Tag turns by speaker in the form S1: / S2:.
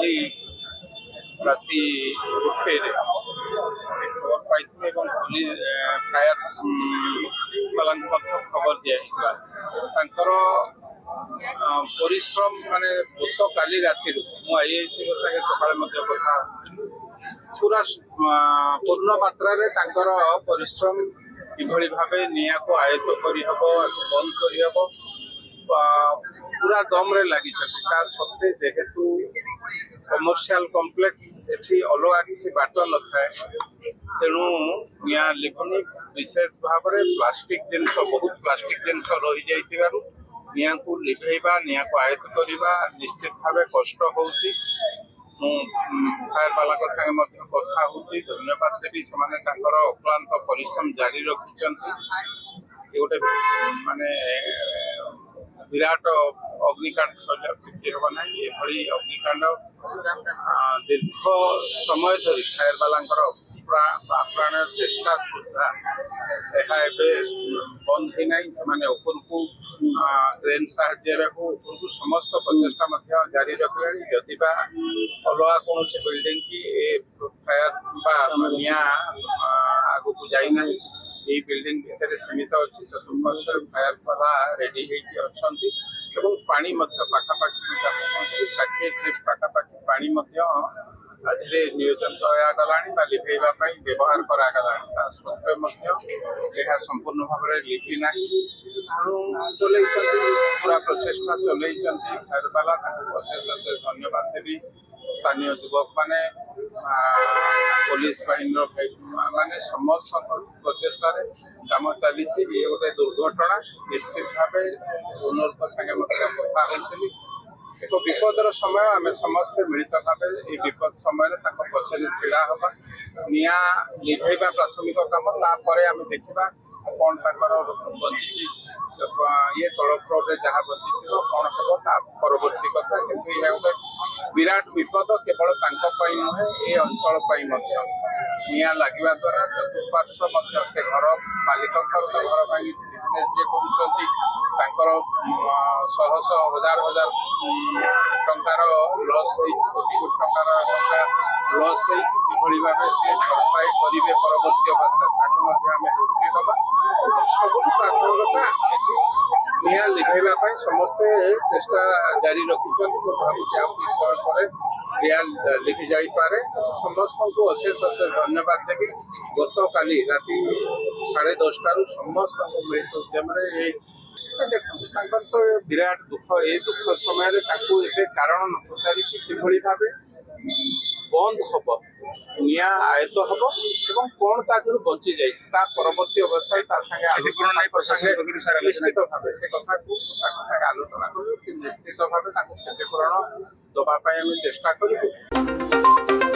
S1: ଆଜି ରାତି ଗୋଟେରେ ଖବର ପାଇଥିଲେ ଏବଂ ଫାୟାର ବାଲାଙ୍କୁ ମଧ୍ୟ ଖବର ଦିଆଯାଇଥିଲା। ତାଙ୍କର ପରିଶ୍ରମ ମାନେ ଗତକାଲି ରାତିରୁ ମୁଁ ଆଇଆଇସିଙ୍କ ସାଙ୍ଗେ ସକାଳେ ମଧ୍ୟ କଥା ପୁରା ପୂର୍ଣ୍ଣ ମାତ୍ରାରେ ତାଙ୍କର ପରିଶ୍ରମ କିଭଳି ଭାବେ ନିଆଁକୁ ଆୟତ୍ତ କରିହେବ ବନ୍ଦ କରିହେବ ପୁରା ଦମରେ ଲାଗିଛନ୍ତି। ତା ସତ୍ତ୍ୱେ ଯେହେତୁ କମର୍ସିଆଲ କମ୍ପ୍ଲେକ୍ସ ଏଠି ଅଲଗା କିଛି ବାଟ ନଥାଏ, ତେଣୁ ନିଆଁ ଲିଭୁନି। ବିଶେଷ ଭାବରେ ପ୍ଲାଷ୍ଟିକ ଜିନିଷ ବହୁତ ପ୍ଲାଷ୍ଟିକ ଜିନିଷ ରହିଯାଇଥିବାରୁ ନିଆଁକୁ ଲିଭେଇବା ନିଆଁକୁ ଆୟତ୍ତ କରିବା ନିଶ୍ଚିତ ଭାବେ କଷ୍ଟ ହେଉଛି। ମୁଁ ଫାୟାର ବାଲାଙ୍କ ସାଙ୍ଗେ ମଧ୍ୟ କଥା ହେଉଛି, ଧନ୍ୟବାଦ ଦେବି। ସେମାନେ ତାଙ୍କର ଅକ୍ଳାନ୍ତ ପରିଶ୍ରମ ଜାରି ରଖିଛନ୍ତି। ଏ ଗୋଟେ ମାନେ ବିରାଟ ଅଗ୍ନିକାଣ୍ଡ ସୃଷ୍ଟି ହେବ ନାହିଁ। ଏଭଳି ଅଗ୍ନିକାଣ୍ଡ ଦୀର୍ଘ ସମୟ ଧରି ଫାୟାର ବାଲାଙ୍କର ଆପ୍ରାଣ ଚେଷ୍ଟା ସୁଦ୍ଧା ଏହା ଏବେ ବନ୍ଦ ହୋଇନାହିଁ। ସେମାନେ ଉପରକୁ କ୍ରେନ୍ ସାହାଯ୍ୟରେ ଉପରକୁ ସମସ୍ତ ପ୍ରଚେଷ୍ଟା ମଧ୍ୟ ଜାରି ରଖିଲେଣି। ଯଦି ବା ଅଲଗା କୌଣସି ବିଲ୍ଡିଂ କି ଏ ଫାୟାର ବା ନିଆଁ ଆଗକୁ ଯାଇନାହିଁ, এই ବିଲ୍ଡିଂ ଭିତରେ ସୀମିତ ଅଛି। ଚତୁଃପାର୍ଶ୍ୱରେ ଫାୟାର ବାଲା ରେଡି ହେଇକି ଅଛନ୍ତି ଏବଂ ପାଣି ମଧ୍ୟ ପାଖାପାଖି 60 ଟ୍ରିପ୍ ପାଖାପାଖି ପାଣି ମଧ୍ୟ ଆଜିରେ ନିୟୋଜନ କରାଗଲାଣି ବା ଲିଭେଇବା ପାଇଁ ବ୍ୟବହାର କରାଗଲାଣି। ତା ସତ୍ତ୍ୱେ ମଧ୍ୟ ଏହା ସମ୍ପୂର୍ଣ୍ଣ ଭାବରେ ଲିଭି ନାହିଁ। ତେଣୁ ଚଲେଇଛନ୍ତି, ପୁରା ପ୍ରଚେଷ୍ଟା ଚଲେଇଛନ୍ତି ଫାୟାର ବାଲା। ତାଙ୍କୁ ଅଶେଷ ଅଶେଷ ଧନ୍ୟବାଦ ଦେବି। ସ୍ଥାନୀୟ ଯୁବକମାନେ, ପୋଲିସ ବାହିନୀର ମାନେ ସମସ୍ତଙ୍କ ପ୍ରଚେଷ୍ଟାରେ କାମ ଚାଲିଛି। ଇଏ ଗୋଟେ ଦୁର୍ଘଟଣା। ନିଶ୍ଚିତ ଭାବେ ଓନରଙ୍କ ସାଙ୍ଗେ ମଧ୍ୟ କଥା ହୋଇଥିଲି। ଏକ ବିପଦର ସମୟ, ଆମେ ସମସ୍ତେ ମିଳିତ ଭାବେ এই ବିପଦ ସମୟରେ ତାଙ୍କ ପଛରେ ଛିଡ଼ା ହେବା। ନିଆଁ ଲିଭେଇବା ପ୍ରାଥମିକ କାମ, ତାପରେ ଆମେ ଦେଖିବା କ'ଣ ତାଙ୍କର ବଞ୍ଚିଛି ଇଏ ତଳ ଫ୍ଲୋରରେ ଯାହା ବଞ୍ଚିଥିବ କ'ଣ ହେବ ତା ପରବର୍ତ୍ତୀ କଥା। କିନ୍ତୁ ଏହା ଗୋଟେ ବିରାଟ ବିପଦ କେବଳ ତାଙ୍କ ପାଇଁ ନୁହେଁ, ଏ ଅଞ୍ଚଳ ପାଇଁ ମଧ୍ୟ। ନିଆଁ ଲାଗିବା ଦ୍ୱାରା ଚତୁଃପାର୍ଶ୍ୱ ମଧ୍ୟ ସେ ଘର ମାଲିକଙ୍କର ତ ଘର ଭାଙ୍ଗିଛି, ବିଜନେସ୍ ଯିଏ କରୁଛନ୍ତି ତାଙ୍କର ଶହ ଶହ ହଜାର ହଜାର ଟଙ୍କାର ଲସ୍ ହେଇଛି, କୋଟି କୋଟି ଟଙ୍କା ଲସ୍ ହେଇଛି। କିଭଳି ଭାବେ ସେ ଭରପାଇ କରିବେ ପରବର୍ତ୍ତୀ ଅବସ୍ଥାରେ ତାକୁ ମଧ୍ୟ ଆମେ ଦୃଷ୍ଟି ଦେବା। ସବୁଠୁ ପ୍ରାଥମିକତା ଏଠି ନିଆଁ ଲିଭେଇବା ପାଇଁ ସମସ୍ତେ ଚେଷ୍ଟା ଜାରି ରଖିଛନ୍ତି। ମୁଁ ଭାବୁଛି ଆଉ କିଛି ସମୟ ପରେ ନିଆଁ ଲିଭି ଯାଇପାରେ। ସମସ୍ତଙ୍କୁ ଅଶେଷ ଅଶେଷ ଧନ୍ୟବାଦ ଦେବି। ଗତକାଲି ରାତି 10:30ରୁ ସମସ୍ତଙ୍କ ମିଳିତ ଉଦ୍ୟମରେ ଦେଖନ୍ତୁ ତାଙ୍କର ତ ବିରାଟ ଦୁଃଖ। ଏ ଦୁଃଖ ସମୟରେ ତାଙ୍କୁ ଏବେ କାରଣ ନ ପଚାରିଛି କିଭଳି ଭାବେ ବନ୍ଦ ହବ, ନିଆଁ ଆୟତ୍ତ ହବ ଏବଂ କ'ଣ ତା ଦେହରୁ ବଞ୍ଚି ଯାଇଛି ତା ପରବର୍ତ୍ତୀ ଅବସ୍ଥାରେ ତା ସାଙ୍ଗେ ନିଶ୍ଚିତ ଭାବେ ସେ କଥାକୁ ତାଙ୍କ ସାଙ୍ଗେ ଆଲୋଚନା କରିବୁ କି ନିଶ୍ଚିତ ଭାବେ ତାଙ୍କୁ କ୍ଷତିପୂରଣ ଦେବା ପାଇଁ ଆମେ ଚେଷ୍ଟା କରିବୁ।